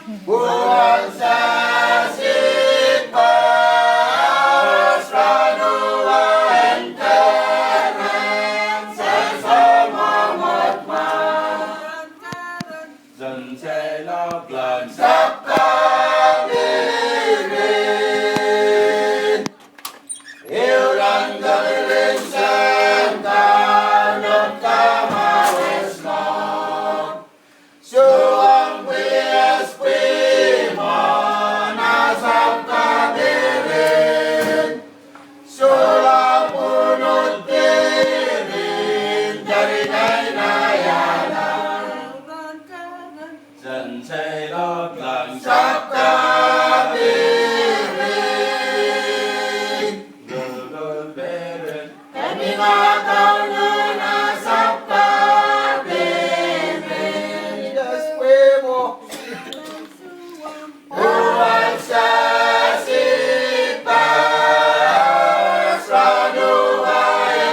buwan sa sipas ranua enteren sesamamot man dân sẽ lọc lần sắp kabirin yêu lần gần lên sen ta nốt ta mau esmong suang PSP mana sắp kabirin sulang punut dirin dari nayanan dân sẽ lót lòng sắp kabirin gửi về rừng kami ngakaw na sắp kabirin después buwan sa sipas ranua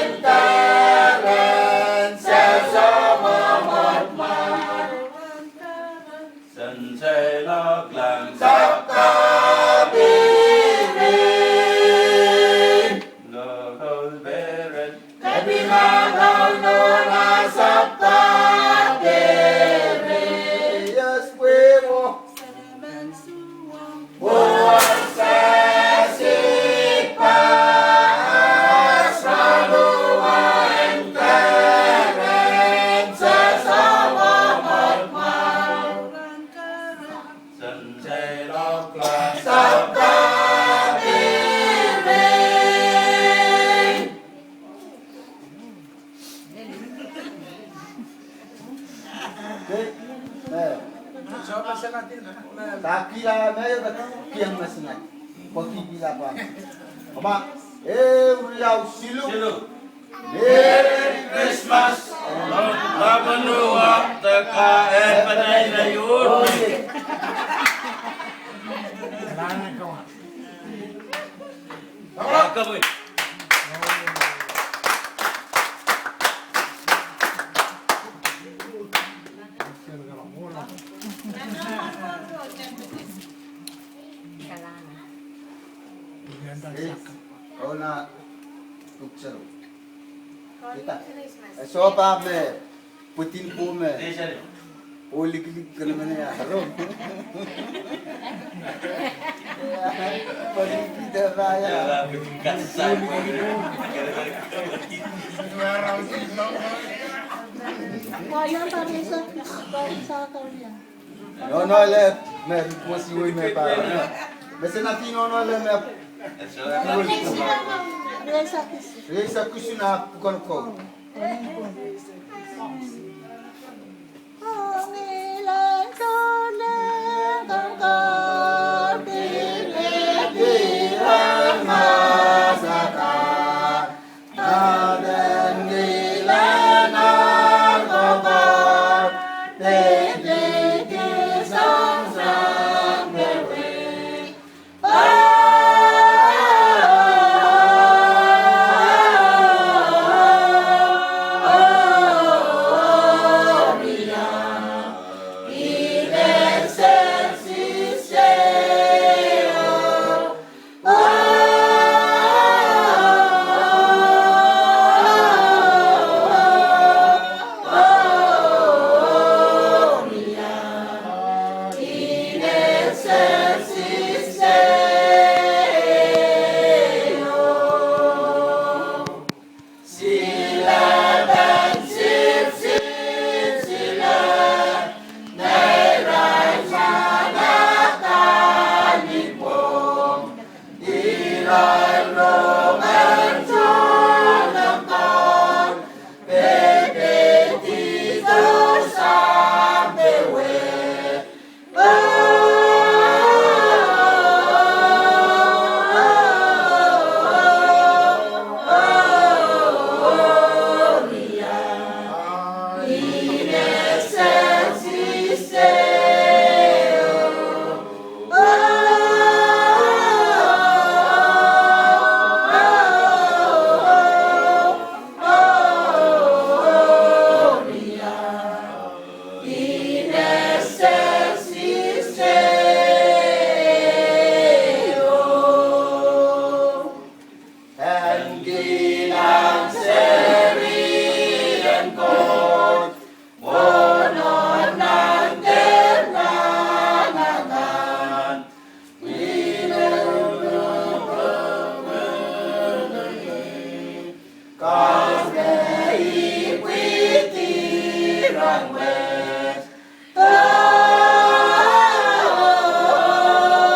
enteren sesamamot man dân sẽ lót lòng sắp kabirin gửi về rừng kami ngakaw na sắp kabirin después buwan sa sipas ranua enteren sesamamot man dân sẽ lót lòng sắp kabirin Coba sa natin. Takila meyo kiang masingat. Pagi bila pa. Ama, uriyaw silu. Merry Christmas. Labanua teka panay na yun. Kamoy. Oh na tuksaro. Kita. Sopa me putin po me. Ulik-lik ka naman ya. Harom. Palikita raya. Wayang tadi sa kanya. No le me posi hoy me para. Bese natin no le me. Resa kusina bukan kau. Oh di